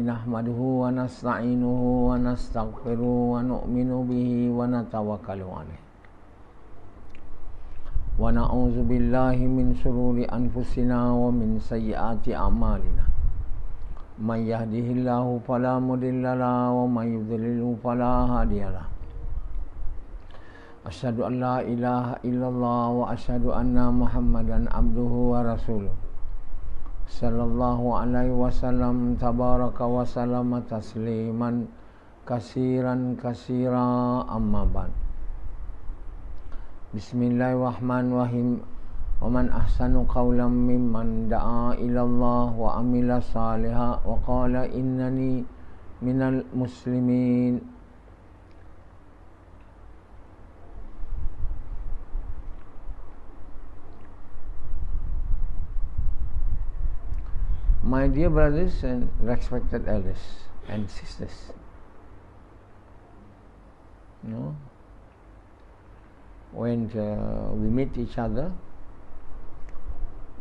nahmaduhu wa nasta'inuhu wa nastaghfiruhu wa nu'minu bihi wa natawakkalu alayh. Wa na'udzu billahi min shururi anfusina wa min sayyiati a'malina. Man yahdihillahu fala mudilla lahu wa man yudlilhu fala hadiya lahu. Asyhadu an la ilaha illallah wa asyhadu anna Muhammadan abduhu wa rasuluh. Sallallahu alaihi wasallam tabaraka wa sallama tasliman kasiran kasira amma ba'd. Bismillahirrahmanirrahim. Wa man ahsanu qawlan mimman da'a ila Allah wa amila salihan wa qala innani minal muslimin. My dear brothers and respected elders and sisters, when we meet each other,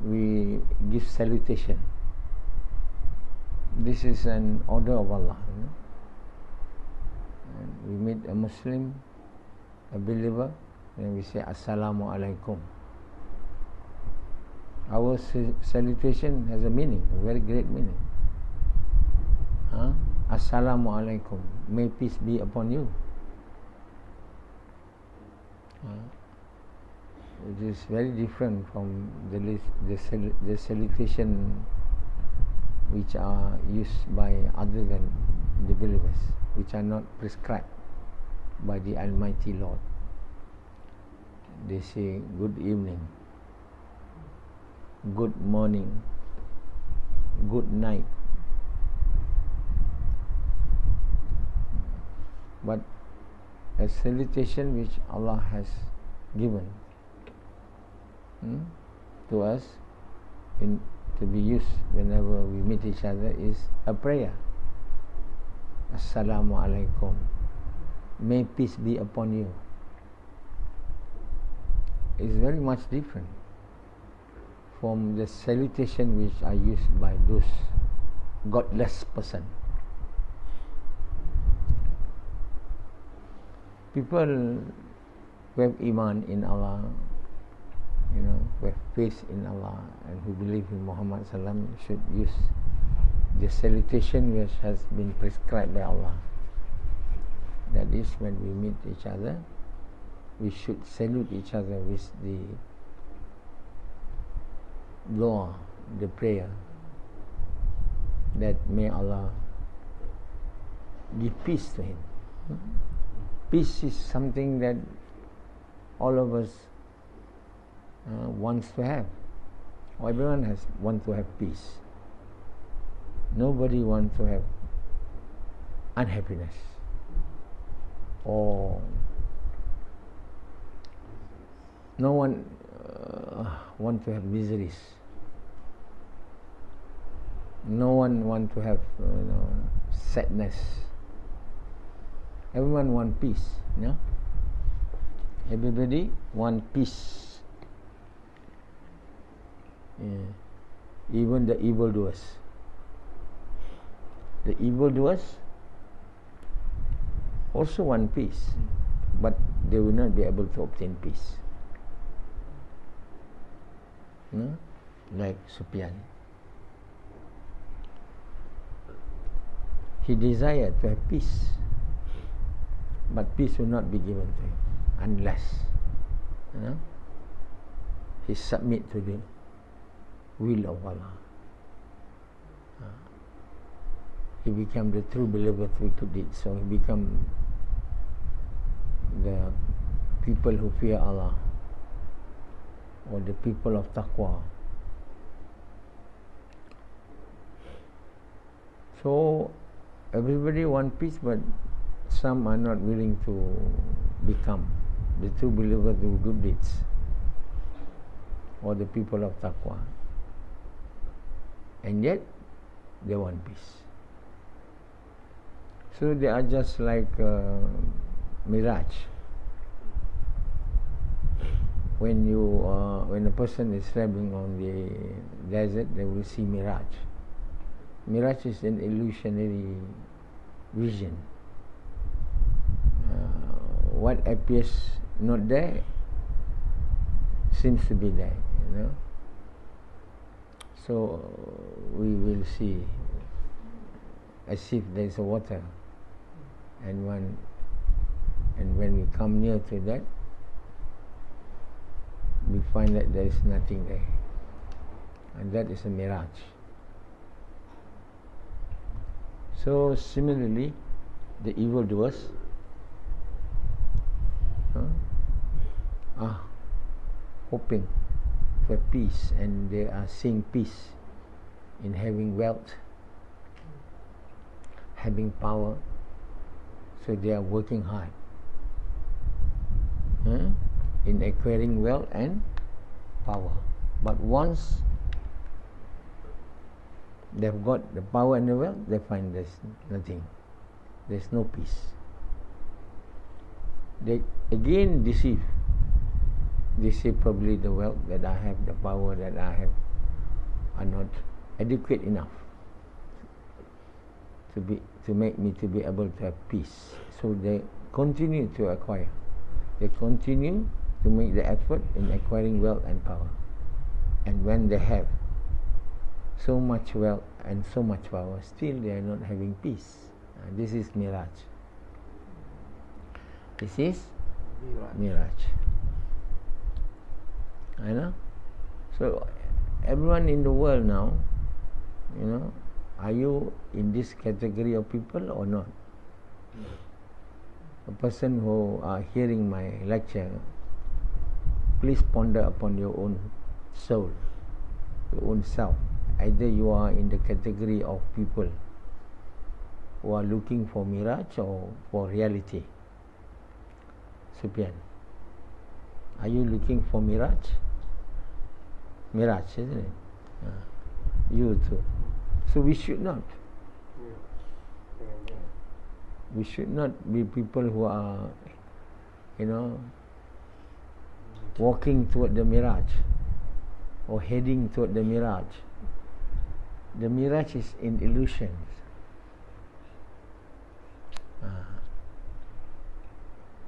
we give salutation. This is an order of Allah. And we meet a Muslim, a believer, and we say Assalamu alaikum. Our salutation has a meaning, a very great meaning. Assalamu alaikum. May peace be upon you. It is very different from the salutation which are used by other than the believers, which are not prescribed by the Almighty Lord. They say good evening, good morning, good night. But a salutation which Allah has given to us to be used whenever we meet each other is a prayer. Assalamu alaikum. May peace be upon you. It's very much different from the salutation which are used by those godless person. People who have iman in Allah, who have faith in Allah and who believe in Muhammad Sallam should use the salutation which has been prescribed by Allah. That is, when we meet each other, we should salute each other with the dua, the prayer, that may Allah give peace to him. Peace is something that all of us wants to have. Everyone wants to have peace. Nobody wants to have unhappiness or no one want to have miseries. No one want to have sadness. Everyone want peace. Everybody want peace. Even the evildoers. The evildoers also want peace, but they will not be able to obtain peace. Like Sufyan. He desired to have peace, but peace will not be given to him unless he submit to the will of Allah. He became the true believer through good deeds. So he become the people who fear Allah, or the people of taqwa. So everybody want peace, but some are not willing to become the true believer through good deeds, or the people of taqwa. And yet they want peace. So they are just like mirage. When a person is traveling on the desert, they will see mirage. Mirage is an illusionary vision. What appears not there seems to be there, you know. So we will see as if there is a water, and when we come near to that, we find that there is nothing there, and that is a mirage. So similarly, the evildoers are hoping for peace, and they are seeing peace in having wealth, having power, so they are working hard in acquiring wealth and power. But once they've got the power and the wealth, they find there's nothing, there's no peace. They again deceive. They say probably the wealth that I have, the power that I have are not adequate enough to make me to be able to have peace. So they continue to acquire. They continue to make the effort in acquiring wealth and power. And when they have so much wealth and so much power, still they are not having peace. This is mirage. This is mirage. I know. So everyone in the world now, you know, are you in this category of people or not? A person who are hearing my lecture, please ponder upon your own soul, your own self. Either you are in the category of people who are looking for mirage or for reality. Supian, are you looking for mirage? Mirage, isn't it? You too. So we should not. We should not be people who are, you know, walking toward the mirage or heading toward the mirage. The mirage is in illusions.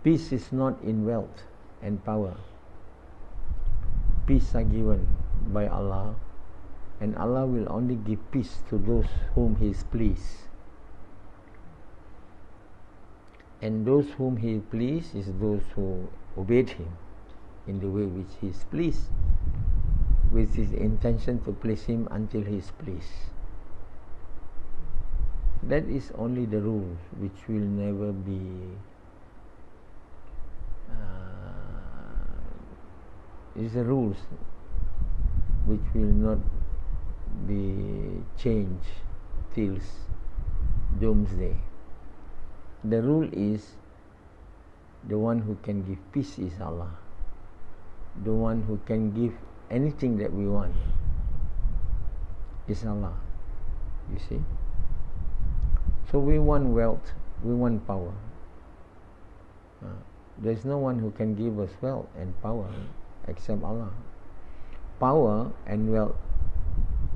Peace is not in wealth and power. Peace are given by Allah, and Allah will only give peace to those whom He is pleased. And those whom He is pleased is those who obeyed Him in the way which He is pleased, with His intention to please Him until He is pleased. That is only the rules which will never be is the rules which will not be changed till doomsday. The rule is the one who can give peace is Allah. The one who can give anything that we want is Allah. You see? So we want wealth, we want power. There's no one who can give us wealth and power except Allah. Power and wealth,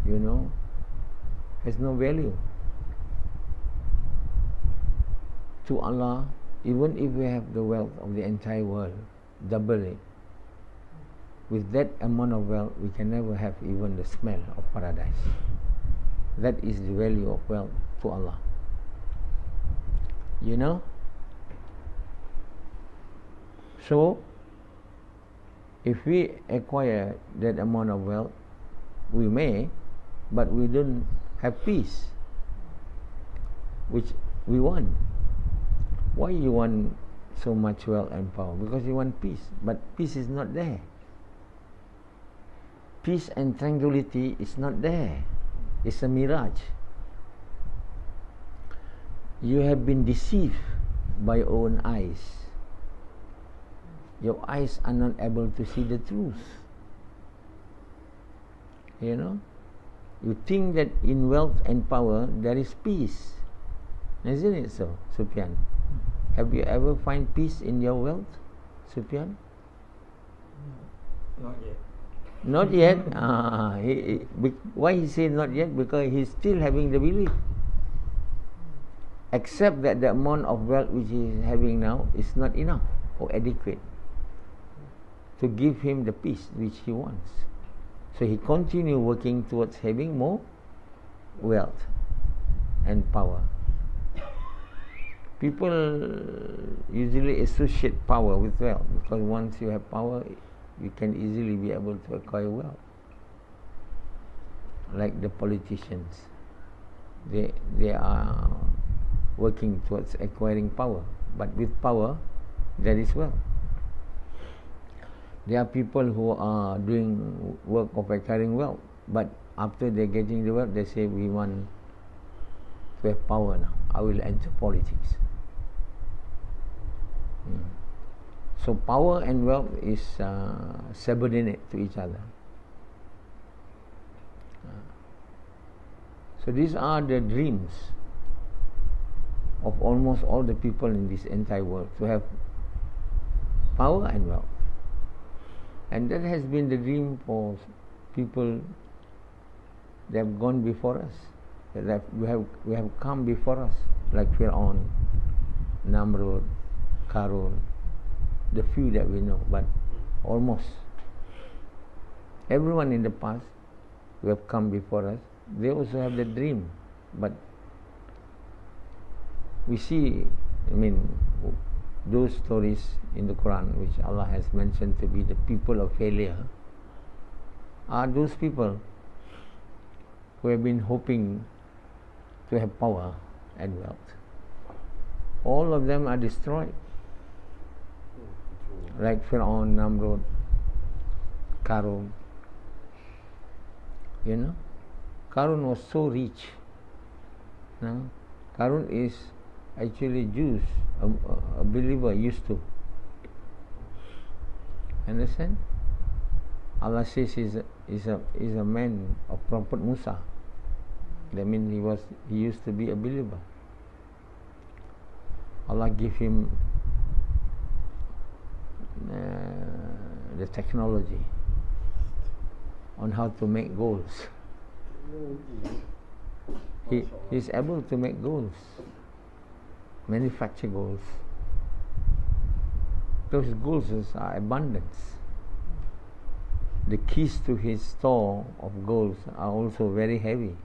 you know, has no value. To Allah, even if we have the wealth of the entire world, double it, with that amount of wealth, we can never have even the smell of paradise. That is the value of wealth to Allah. You know? So, if we acquire that amount of wealth, we may, but we don't have peace, which we want. Why you want so much wealth and power? Because you want peace, but peace is not there. Peace and tranquility is not there. It's a mirage. You have been deceived by your own eyes. Your eyes are not able to see the truth. You know? You think that in wealth and power there is peace. Isn't it so, Sufyan? Have you ever find peace in your wealth, Sufyan? Not yet. Not yet. Why he say not yet? Because he's still having the belief. Except that the amount of wealth which he is having now is not enough or adequate to give him the peace which he wants. So he continue working towards having more wealth and power. People usually associate power with wealth, because once you have power, you can easily be able to acquire wealth. Like the politicians, they are working towards acquiring power, but with power there is wealth. There are people who are doing work of acquiring wealth, but after they're getting the wealth, they say, we want to have power now, I will enter politics. So power and wealth is subordinate to each other. So these are the dreams of almost all the people in this entire world, to have power and wealth. And that has been the dream for people that have gone before us, that we have come before us, like Fir'aun, Namrud, Karun, the few that we know, but almost everyone in the past who have come before us, they also have the dream. But we see, those stories in the Quran which Allah has mentioned to be the people of failure are those people who have been hoping to have power and wealth. All of them are destroyed, like Fir'aun, Namrud, Karun. Karun was so rich. Karun is actually Jews, a believer used to. Understand? Allah says he's a man of Prophet Musa. That means he used to be a believer. Allah gave him the technology on how to make golds. He is able to make golds, manufacture golds. Those golds are abundance. The keys to his store of golds are also very heavy.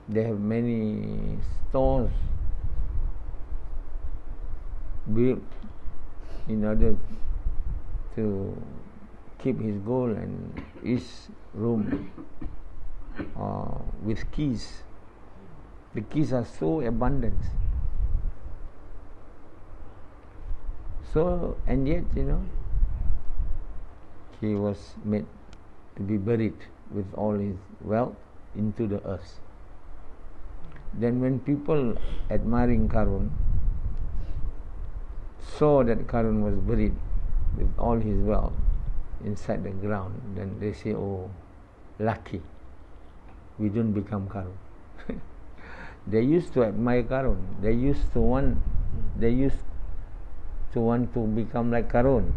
They have many stores built in order to keep his gold, and each room with keys. The keys are so abundant. So, and yet, he was made to be buried with all his wealth into the earth. Then when people admiring Karun saw that Karun was buried with all his wealth inside the ground, then they say, oh, lucky, we don't become Karun. They used to admire Karun. They used to want to become like Karun.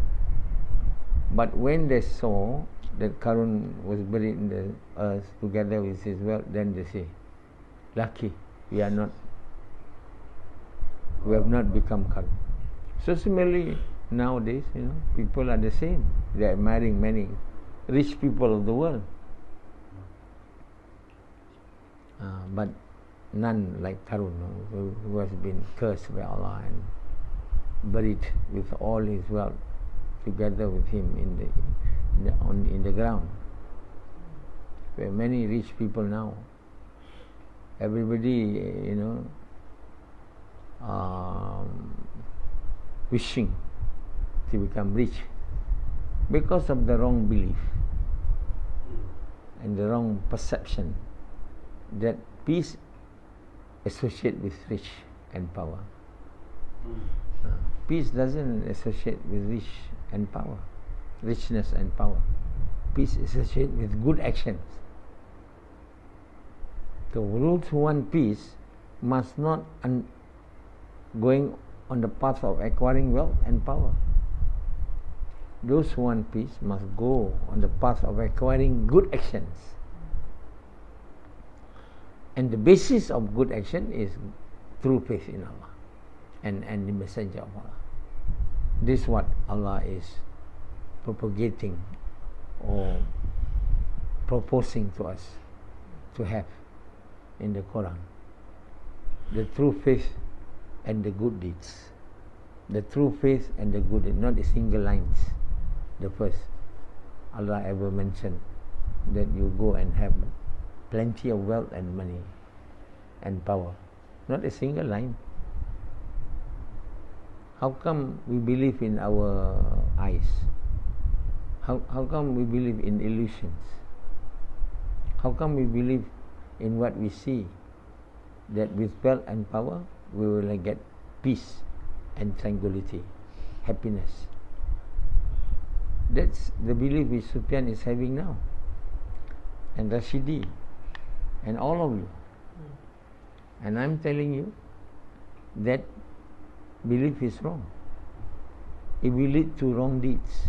But when they saw that Karun was buried in the earth together with his wealth, then they say, lucky, we have not become Karun. So similarly, nowadays, people are the same. They are admiring many rich people of the world, but none like Karun, who has been cursed by Allah and buried with all his wealth together with him in the ground. There are many rich people now. Everybody, wishing to become rich because of the wrong belief and the wrong perception that peace associates with rich and power. Peace doesn't associate with richness and power. Peace associates with good actions. So those who want peace must not going on the path of acquiring wealth and power. those who want peace must go on the path of acquiring good actions. And the basis of good action is true faith in Allah and the Messenger of Allah. This is what Allah is propagating or proposing to us to have in the Quran. The true faith and the good deeds. The true faith and the good deeds, not the single lines. The first Allah ever mentioned that you go and have plenty of wealth and money and power. Not a single line. How come we believe in our eyes? How come we believe in illusions? How come we believe in what we see? That with wealth and power we will get peace and tranquility, happiness. That's the belief which Sufyan is having now, and Rashidi, and all of you. And I'm telling you that belief is wrong. It will lead to wrong deeds.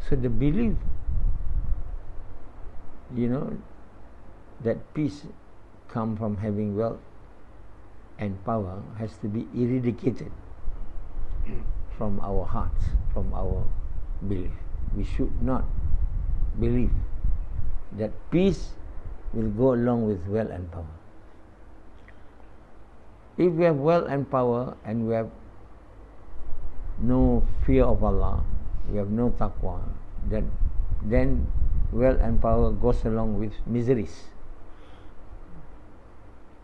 So the belief, that peace comes from having wealth and power has to be eradicated from our hearts, from our belief. We should not believe that peace will go along with wealth and power. If we have wealth and power and we have no fear of Allah, we have no taqwa, then wealth and power goes along with miseries.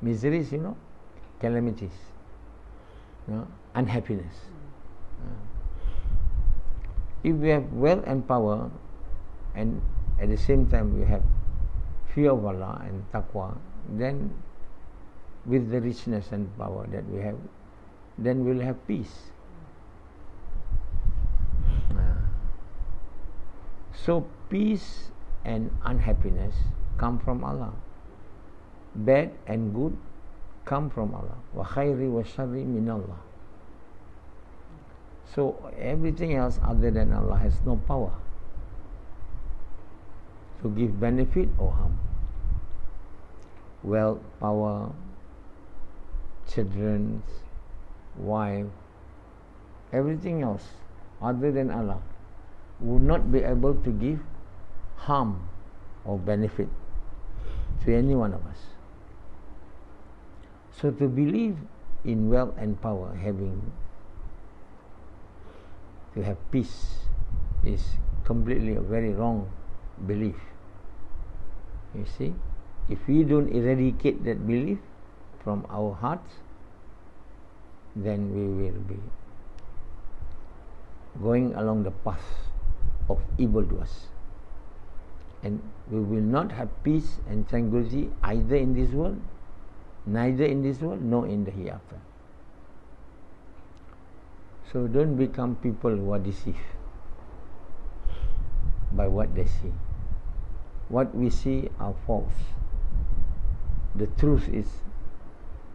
Miseries, calamities, unhappiness. If we have wealth and power and at the same time we have fear of Allah and taqwa, then with the richness and power that we have, then we'll have peace. So peace and unhappiness come from Allah. Bad and good come from Allah. Wa khairi wa sharri min Allah. So everything else other than Allah has no power to give benefit or harm. Wealth, power, children, wife, everything else other than Allah would not be able to give harm or benefit to any one of us. So to believe in wealth and power, to have peace, is completely a very wrong belief. You see, if we don't eradicate that belief from our hearts, then we will be going along the path of evildoers, and we will not have peace and tranquility either in this world, neither in this world nor in the hereafter. So don't become people who are deceived by what they see. What we see are false. The truth is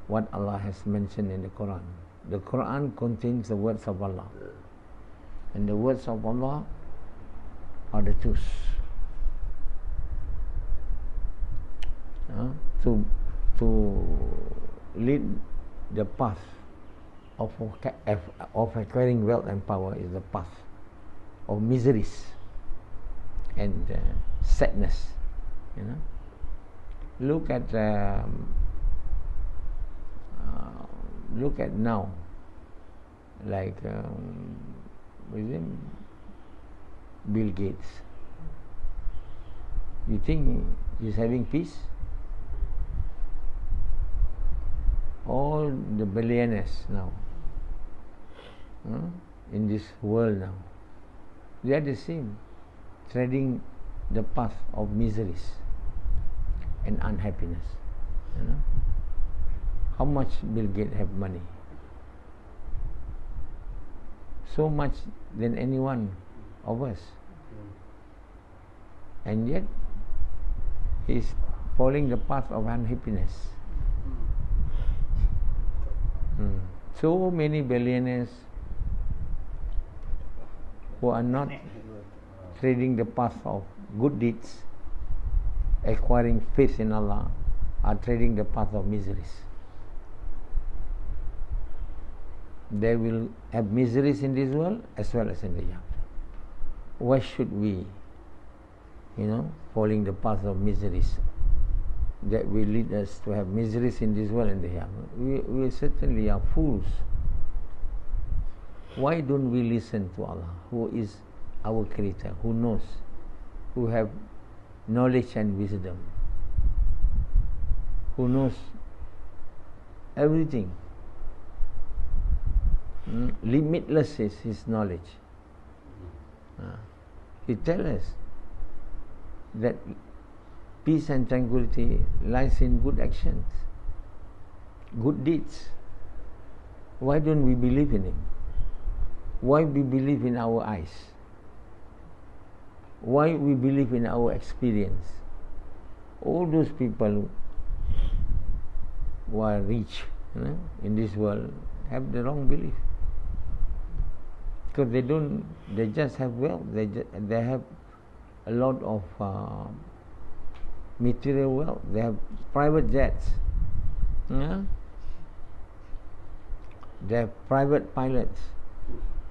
what Allah has mentioned in the Quran. The Quran contains the words of Allah, and the words of Allah are the truth. To lead the path of acquiring wealth and power is the path of miseries and sadness. Look at now, like with him, Bill Gates. You think he's having peace? All the billionaires now in this world now, they are the same, treading the path of miseries and unhappiness. How much Bill Gates have money? So much than any one of us, and yet he is following the path of unhappiness. So many billionaires who are not treading the path of good deeds, acquiring faith in Allah, are treading the path of miseries. They will have miseries in this world as well as in the hereafter. Why should we, following the path of miseries that will lead us to have miseries in this world and the hereafter? We certainly are fools. Why don't we listen to Allah, who is our Creator, who knows, who have knowledge and wisdom, who knows everything? Limitless is His knowledge. He tells us that peace and tranquility lies in good actions, good deeds. Why don't we believe in Him? Why we believe in our eyes? Why we believe in our experience? All those people who are rich in this world have the wrong belief. Because they just have wealth, they have a lot of material wealth, they have private jets, they have private pilots.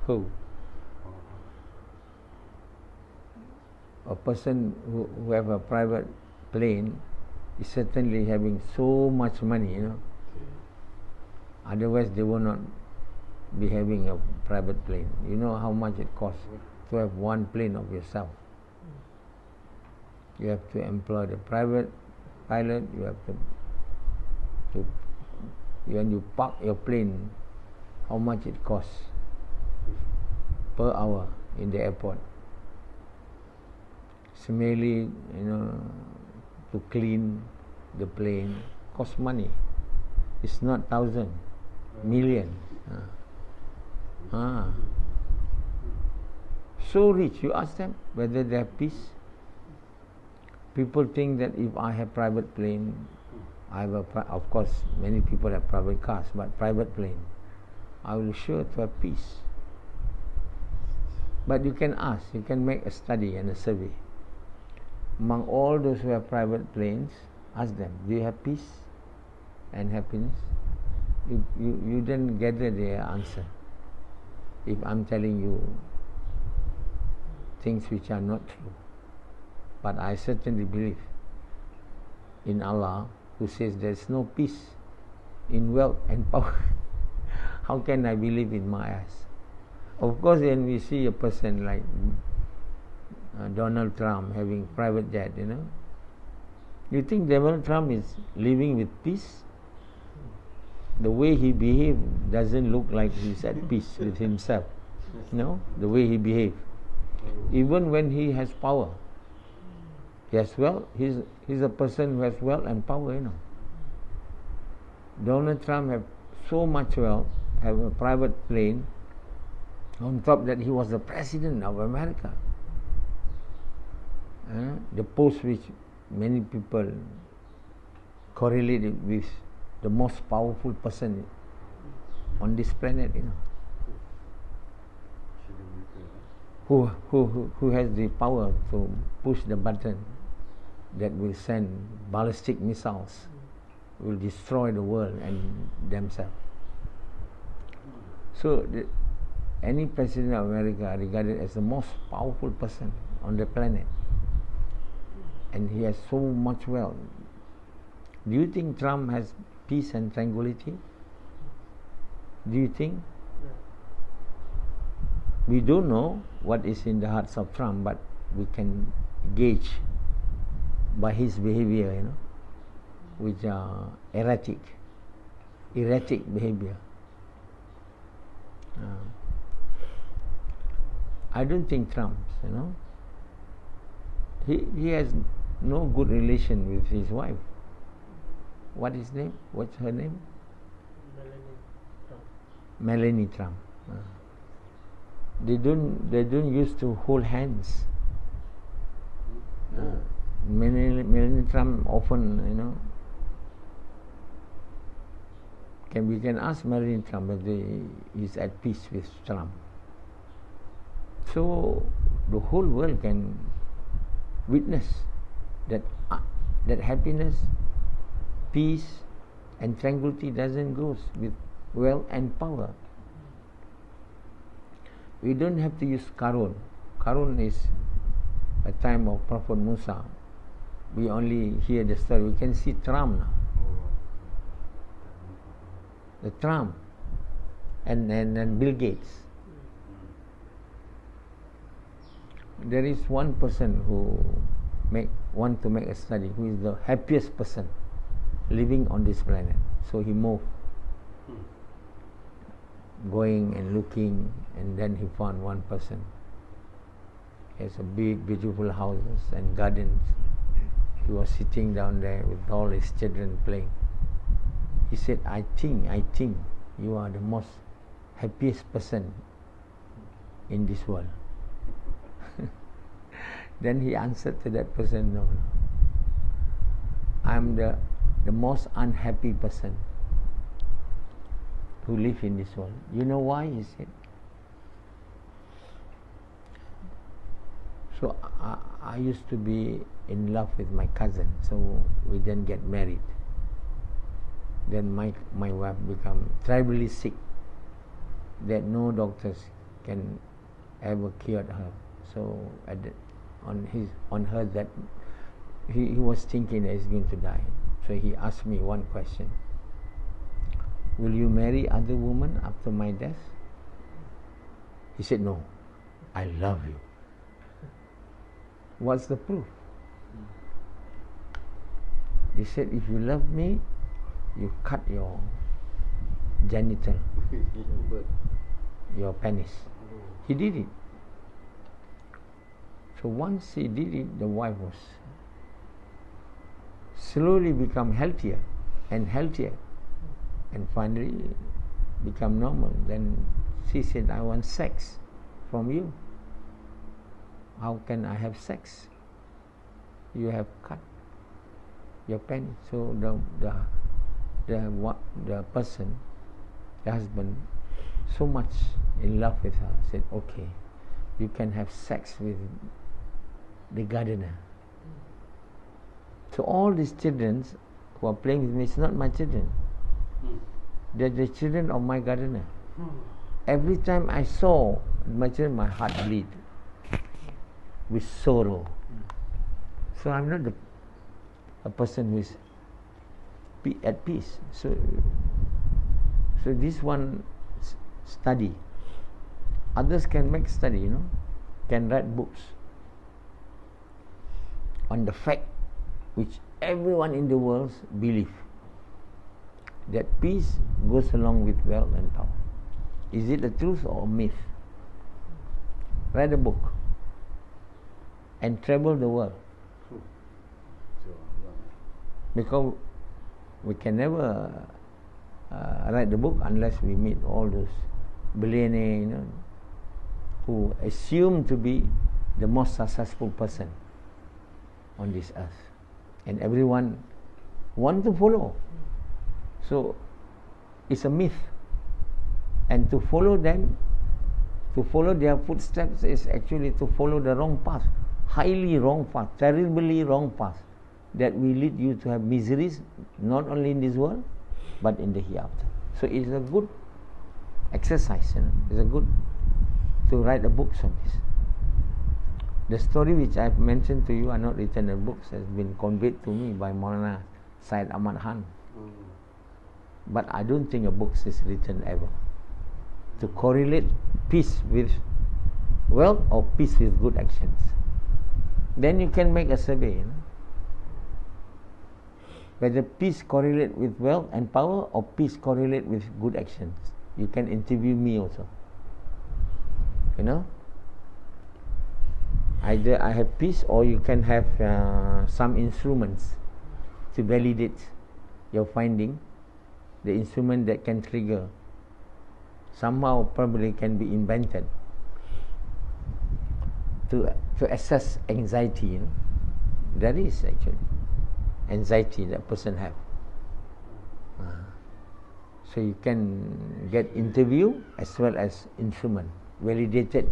Who? A person who have a private plane is certainly having so much money, Otherwise they will not be having a private plane. You know how much it costs to have one plane of yourself. You have to employ the private pilot. You have to when you park your plane, how much it costs per hour in the airport. Similarly, to clean the plane costs money. It's not thousand, million. So rich, you ask them whether they have peace. People think that if I have private plane, I have of course many people have private cars, but private plane, I will sure to have peace. But you can ask, you can make a study and a survey. Among all those who have private planes, ask them, do you have peace and happiness? You then gather their answer. If I'm telling you things which are not true, but I certainly believe in Allah, who says there's no peace in wealth and power. How can I believe in my eyes? Of course, when we see a person like Donald Trump having private jet, you think Donald Trump is living with peace? The way he behaves doesn't look like he's at peace with himself. The way he behaves. Even when he has power. He has wealth. He's a person who has wealth and power, Donald Trump have so much wealth, have a private plane. On top that he was the president of America. The post which many people correlate it with the most powerful person on this planet, who has the power to push the button that will send ballistic missiles, will destroy the world and themselves. So any president of America regarded as the most powerful person on the planet, and he has so much wealth. Do you think Trump has peace and tranquility? Do you think? We don't know what is in the hearts of Trump, but we can gauge by his behavior, which are erratic behavior. I don't think Trump, he has no good relation with his wife. What is his name? What's her name? Melanie Trump. They don't used to hold hands. Melanie Trump often, we can ask Melanie Trump whether he is at peace with Trump. So the whole world can witness that that happiness, peace, and tranquility doesn't go with wealth and power. We don't have to use Qarun. Qarun is a time of Prophet Musa. We only hear the story. We can see Trump now. The Trump and Bill Gates. There is one person who want to make a study who is the happiest person living on this planet. So he moved, going and looking, and then he found one person. He has a big, beautiful houses and gardens. He was sitting down there with all his children playing. He said, I think you are the most happiest person in this world. Then he answered to that person, no. I'm the most unhappy person who live in this world. You know why? He said. So I used to be in love with my cousin, so we then get married. Then my wife become terribly sick that no doctors can ever cure her. So on her that he was thinking that he's going to die. So he asked me one question: will you marry other women after my death? He said, no, I love you. What's the proof? He said, if you love me, you cut your genital, your penis. He did it. So once he did it, the wife was slowly become healthier and healthier, and finally become normal. Then she said, I want sex from you. How can I have sex? You have cut your penis. So the person, the husband, so much in love with her, said, okay, you can have sex with the gardener. So all these children who are playing with me, it's not my children. They're the children of my gardener. Every time I saw my children, my heart bleed with sorrow. So I'm not a person who is at peace. So this one study. Others can make study, can write books on the fact which everyone in the world believes, that peace goes along with wealth and power. Is it the truth or a myth? Write a book and travel the world. Because we can never write the book unless we meet all those billionaires, who assume to be the most successful person on this earth, and everyone want to follow. So it's a myth, and to follow them, to follow their footsteps, is actually to follow the wrong path, highly wrong path, terribly wrong path, that will lead you to have miseries not only in this world but in the hereafter. So it's a good exercise, it's a good to write a book on this. The story which I've mentioned to you are not written in books, has been conveyed to me by Maulana Syed Ahmad Khan. But I don't think a book is written ever to correlate peace with wealth or peace with good actions. Then you can make a survey, whether peace correlate with wealth and power or peace correlate with good actions. You can interview me also. Either I have peace, or you can have some instruments to validate your finding. The instrument that can trigger somehow probably can be invented to assess anxiety. There is actually anxiety that person have. So you can get interview as well as instrument validated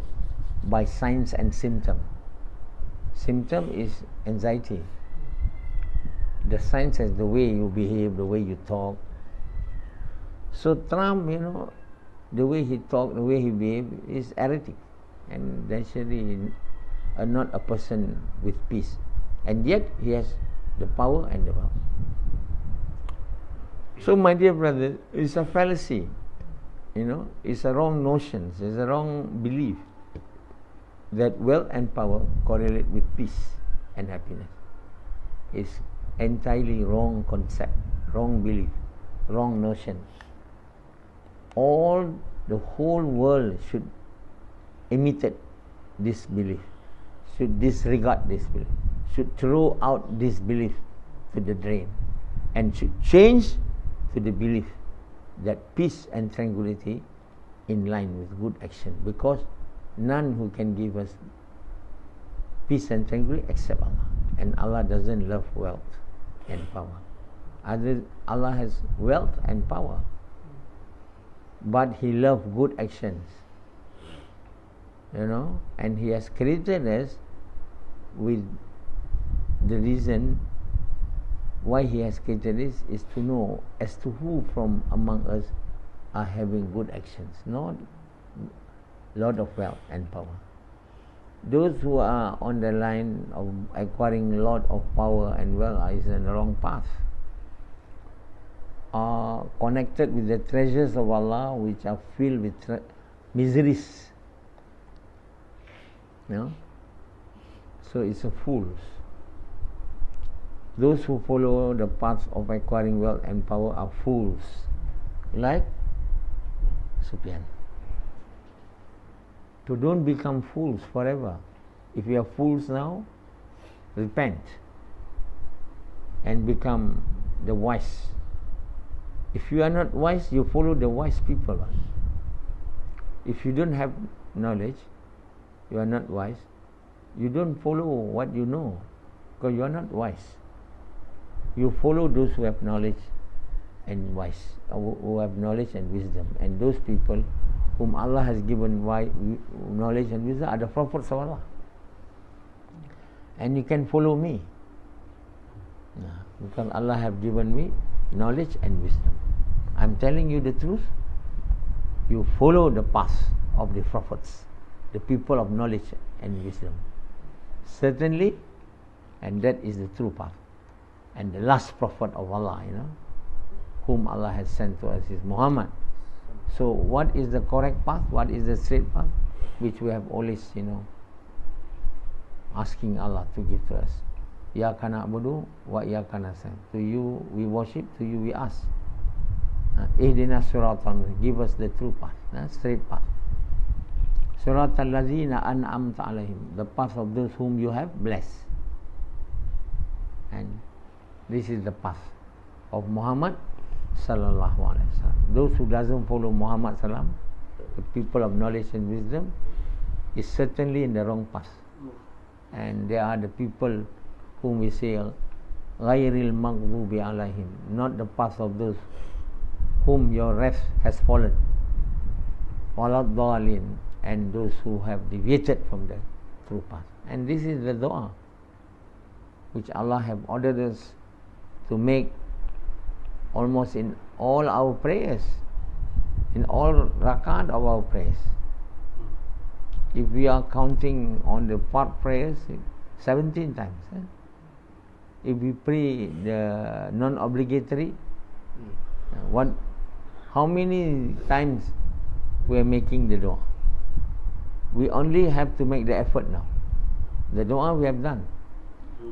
by signs and symptom. Symptom is anxiety. The signs is the way you behave, the way you talk. So Trump, the way he talk, the way he behave is erratic, and naturally not a person with peace. And yet he has the power and the wealth. So my dear brother, it's a fallacy. It's a wrong notion, it's a wrong belief that wealth and power correlate with peace and happiness. It's entirely wrong concept, wrong belief, wrong notion. The whole world should imitate this belief, should disregard this belief, should throw out this belief to the drain, and should change to the belief that peace and tranquility in line with good action, because none who can give us peace and tranquility except Allah, and Allah doesn't love wealth and power. Allah has wealth and power, but He loves good actions, and He has created us with the reason why He has created this is to know as to who from among us are having good actions, not lot of wealth and power. Those who are on the line of acquiring a lot of power and wealth is in the wrong path, are connected with the treasures of Allah which are filled with miseries. So it's a fools. Those who follow the path of acquiring wealth and power are fools, like Sufyan. So don't become fools forever. If you are fools now, repent and become the wise. If you are not wise, you follow the wise people. If you don't have knowledge, you are not wise, you don't follow what you know, because you are not wise. You follow those who have knowledge and wise, who have knowledge and wisdom, and those people whom Allah has given knowledge and wisdom are the prophets of Allah. And you can follow me, because Allah have given me knowledge and wisdom. I'm telling you the truth. You follow the path of the prophets, the people of knowledge and wisdom. Certainly, and that is the true path. And the last prophet of Allah, whom Allah has sent to us is Muhammad. So what is the correct path? What is the straight path? Which we have always, asking Allah to give to us. Iyyaka na'budu wa iyyaka nasta'in. To you we worship, to you we ask. Ihdinas siratal, give us the true path, straight path. Siratal ladzina an'amta alaihim, the path of those whom you have blessed. And this is the path of Muhammad sallallahu alaihi wasallam. Those who doesn't follow Muhammad sallam, the people of knowledge and wisdom, is certainly in the wrong path. And they are the people whom we say ghairil maghdubi alaihim, not the path of those whom your wrath has fallen, walad dhalin, and those who have deviated from the true path. And this is the dua which Allah have ordered us to make almost in all our prayers, in all rakat of our prayers. If we are counting on the part prayers, 17 times. If we pray the non-obligatory, how many times we are making the dua? We only have to make the effort now. The dua we have done.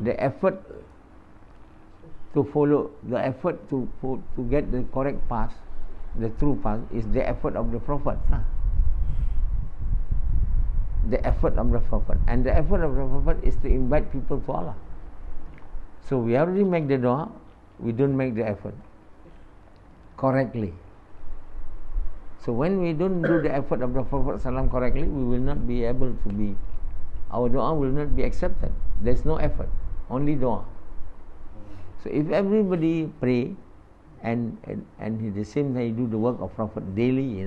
The effort to follow, the effort to get the correct path, the true path, is the effort of the Prophet. The effort of the Prophet. And the effort of the Prophet is to invite people to Allah. So we already make the dua, we don't make the effort correctly. So when we don't do the effort of the Prophet ﷺ correctly, we will not be able to be, our dua will not be accepted. There's no effort, only dua. So if everybody pray and at the same time do the work of Prophet daily,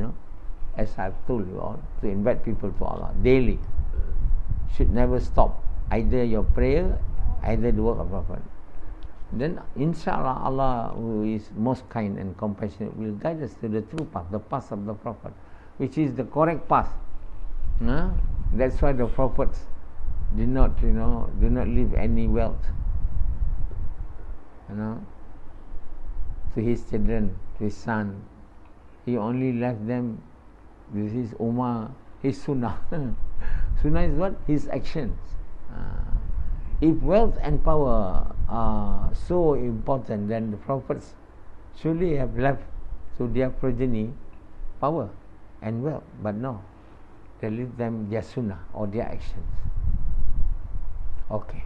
as I've told you all, to invite people to Allah daily, should never stop. Either your prayer, either the work of Prophet. Then inshallah Allah, who is most kind and compassionate, will guide us to the true path, the path of the Prophet, which is the correct path. That's why the prophets do not leave any wealth, to his children, to his son. He only left them with his ummah, his sunnah. Sunnah is what? His actions. If wealth and power are so important, then the prophets surely have left to their progeny power and wealth. But no, they leave them their sunnah or their actions. Okay.